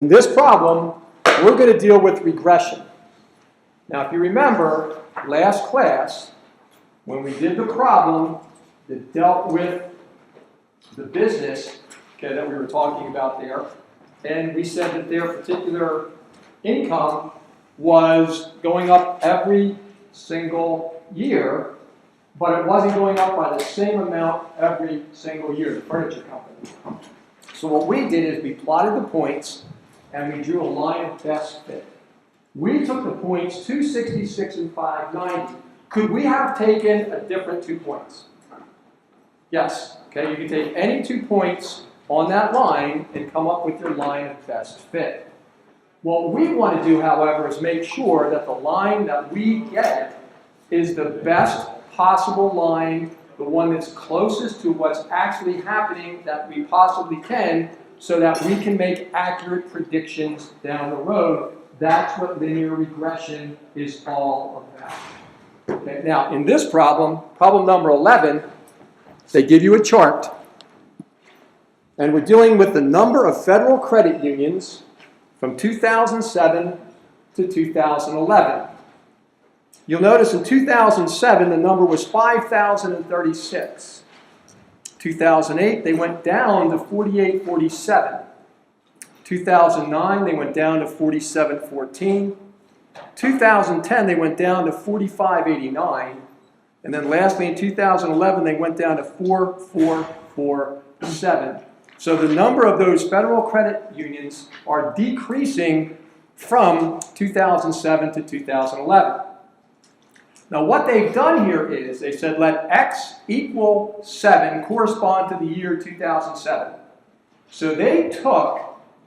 In this problem, we're going to deal with regression. Now, if you remember last class, when we did the problem that dealt with the business that we were talking about there, and we said that their particular income was going up every single year, but it wasn't going up by the same amount every single year, the furniture company. So what we did is we plotted the points and we drew a line of best fit. We took the points 266 and 590. Could we have taken a different 2 points? Yes. Okay, you can take any 2 points on that line and come up with your line of best fit. What we want to do, however, is make sure that the line that we get is the best possible line, the one that's closest to what's actually happening that we possibly can, so that we can make accurate predictions down the road. That's what linear regression is all about. Okay, now, in this problem, problem number 11, they give you a chart, and we're dealing with the number of federal credit unions from 2007 to 2011. You'll notice in 2007, the number was 5,036. 2008, they went down to 4847. 2009, they went down to 4714. 2010, they went down to 4589. And then lastly, in 2011, they went down to 4447. So the number of those federal credit unions are decreasing from 2007 to 2011. Now what they've done here is they said let x equal 7 correspond to the year 2007. So they took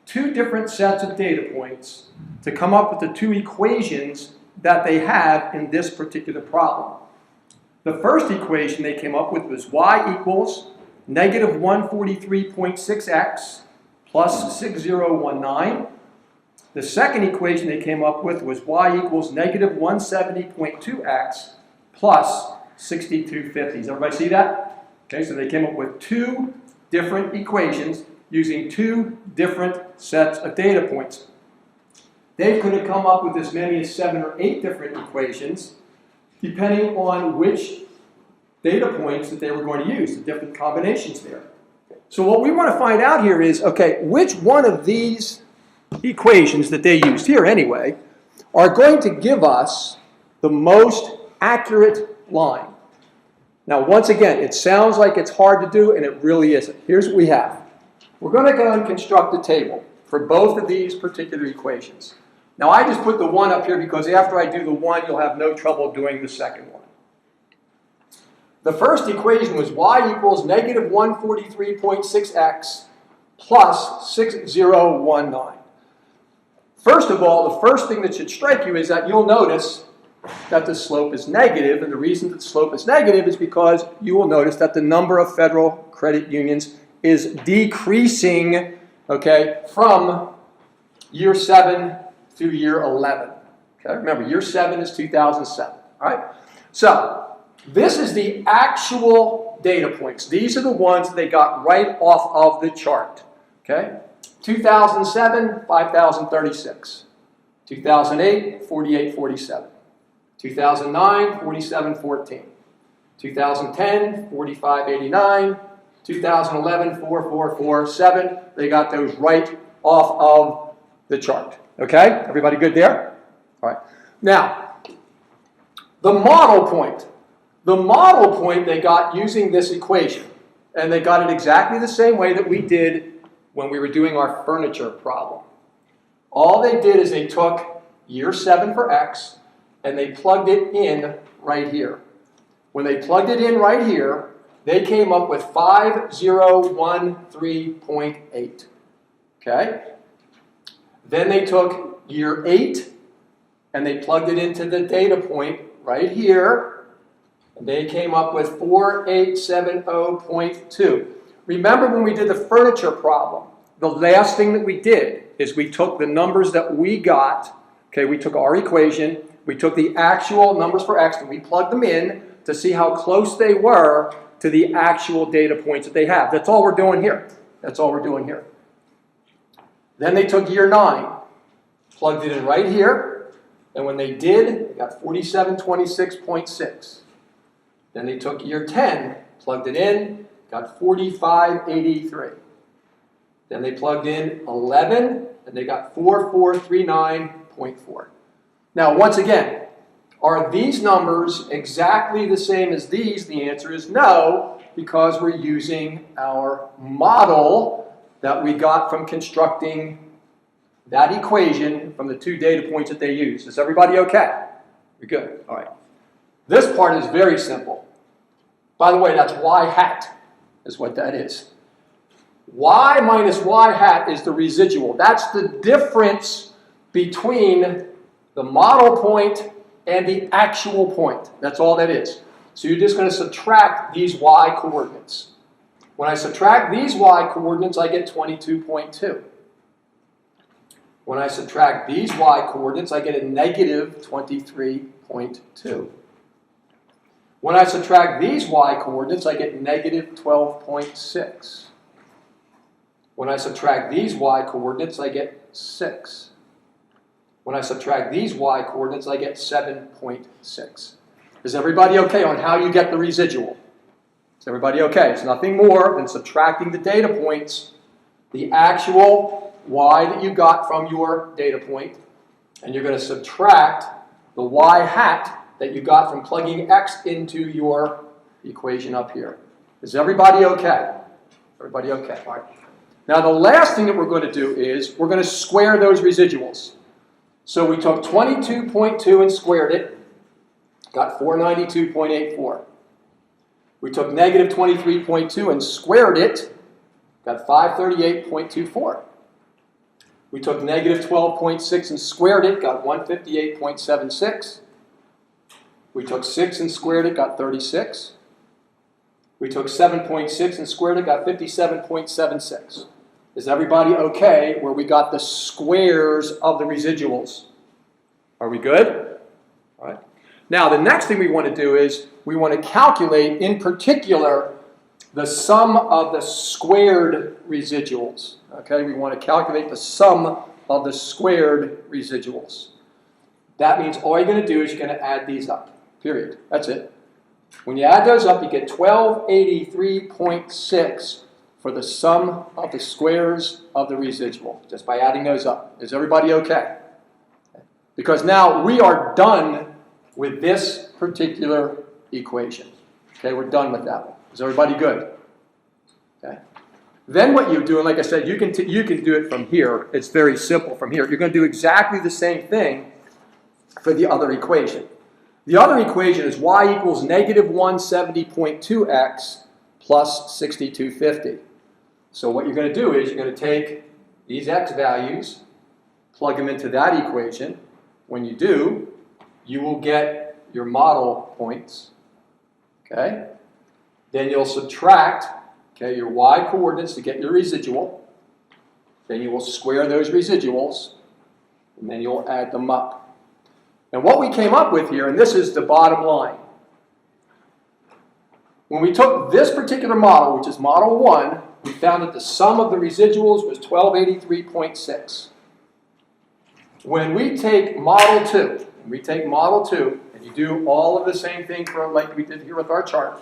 2 different sets of data points to come up with the 2 equations that they have in this particular problem. The first equation they came up with was y equals negative 143.6x plus 6019. The second equation they came up with was y equals negative 170.2x plus 6250. Does everybody see that? Okay, so they came up with 2 different equations using 2 different sets of data points. They could have come up with as many as 7 or 8 different equations, depending on which data points that they were going to use, the different combinations there. So what we want to find out here is, okay, which one of these equations that they used here anyway are going to give us the most accurate line. Now once again, it sounds like it's hard to do, and it really isn't. Here's what we have. We're going to go and construct a table for both of these particular equations. Now I just put the one up here because after I do the one, you'll have no trouble doing the second one. The first equation was y equals negative 143.6x plus 6019. First of all, the first thing that should strike you is that you'll notice that the slope is negative, and the reason that the slope is negative is because you will notice that the number of federal credit unions is decreasing, okay, from year 7 through year 11. Okay, remember, year 7 is 2007, all right? So, this is the actual data points. These are the ones that they got right off of the chart, okay? 2007, 5,036. 2008, 4847. 2009, 4714. 2010, 4589. 2011, 4447. They got those right off of the chart. Okay? Everybody good there? All right. Now, the model point. The model point they got using this equation. And they got it exactly the same way that we did when we were doing our furniture problem. All they did is they took year 7 for x and they plugged it in right here. When they plugged it in right here, they came up with 5013.8. Okay? Then they took year 8 and they plugged it into the data point right here. And they came up with 4870.2. Remember when we did the furniture problem, the last thing that we did is we took the numbers that we got, okay, we took our equation, we took the actual numbers for x and we plugged them in to see how close they were to the actual data points that they have. That's all we're doing here. That's all we're doing here. Then they took year 9, plugged it in right here, and when they did, they got 4726.6. Then they took year 10, plugged it in, got 4583. Then they plugged in 11, and they got 4439.4. Now, once again, are these numbers exactly the same as these? The answer is no, because we're using our model that we got from constructing that equation from the 2 data points that they used. Is everybody okay? We're good. All right. This part is very simple. By the way, that's y hat is what that is. Y minus y hat is the residual. That's the difference between the model point and the actual point. That's all that is. So you're just going to subtract these y coordinates. When I subtract these y coordinates, I get 22.2. When I subtract these y coordinates, I get a negative 23.2. When I subtract these y coordinates, I get negative 12.6. When I subtract these y coordinates, I get 6. When I subtract these y coordinates, I get 7.6. Is everybody okay on how you get the residual? Is everybody okay? It's nothing more than subtracting the data points, the actual y that you got from your data point, and you're going to subtract the y hat that you got from plugging x into your equation up here. Is everybody okay? Everybody okay? All right. Now the last thing that we're going to do is we're going to square those residuals. So we took 22.2 and squared it, got 492.84. We took negative 23.2 and squared it, got 538.24. We took negative 12.6 and squared it, got 158.76. We took 6 and squared it, got 36. We took 7.6 and squared it, got 57.76. Is everybody okay where we got the squares of the residuals? Are we good? All right. Now, the next thing we want to do is we want to calculate, in particular, the sum of the squared residuals. Okay, we want to calculate the sum of the squared residuals. That means all you're going to do is you're going to add these up, period. That's it. When you add those up, you get 1283.6 for the sum of the squares of the residual, just by adding those up. Is everybody okay? Because now we are done with this particular equation. Okay, we're done with that one. Is everybody good? Okay. Then what you do, and like I said, you can do it from here. It's very simple from here. You're going to do exactly the same thing for the other equation. The other equation is y equals negative 170.2x plus 6250. So what you're going to do is you're going to take these x values, plug them into that equation. When you do, you will get your model points. Okay? Then you'll subtract your y coordinates to get your residual. Then you will square those residuals, and then you'll add them up. And what we came up with here, and this is the bottom line. When we took this particular model, which is model 1, we found that the sum of the residuals was 1283.6. When we take model 2, and you do all of the same thing like we did here with our chart,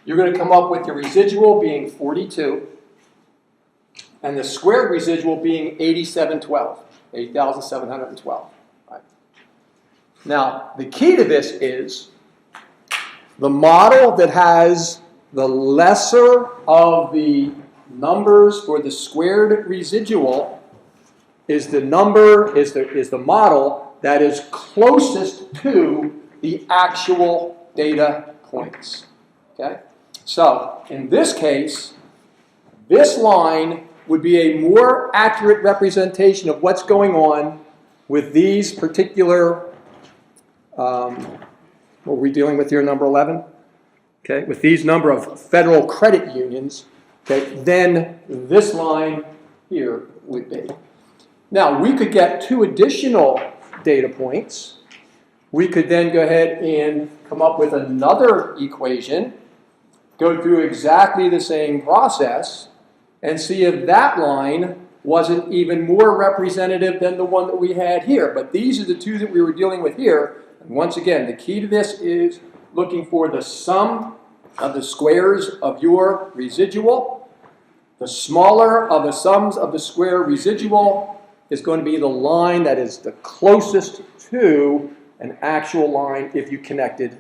you're going to come up with your residual being 42, and the squared residual being 8,712. Right. Now, the key to this is the model that has the lesser of the numbers for the squared residual is the model that is closest to the actual data points. Okay? So, in this case, this line would be a more accurate representation of what's going on with these particular, what are we dealing with here, number 11? Okay, with these number of federal credit unions, okay, then this line here would be. Now, we could get 2 additional data points. We could then go ahead and come up with another equation, go through exactly the same process, and see if that line wasn't even more representative than the one that we had here. But these are the two that we were dealing with here. And once again, the key to this is looking for the sum of the squares of your residual. The smaller of the sums of the square residual is going to be the line that is the closest to an actual line if you connected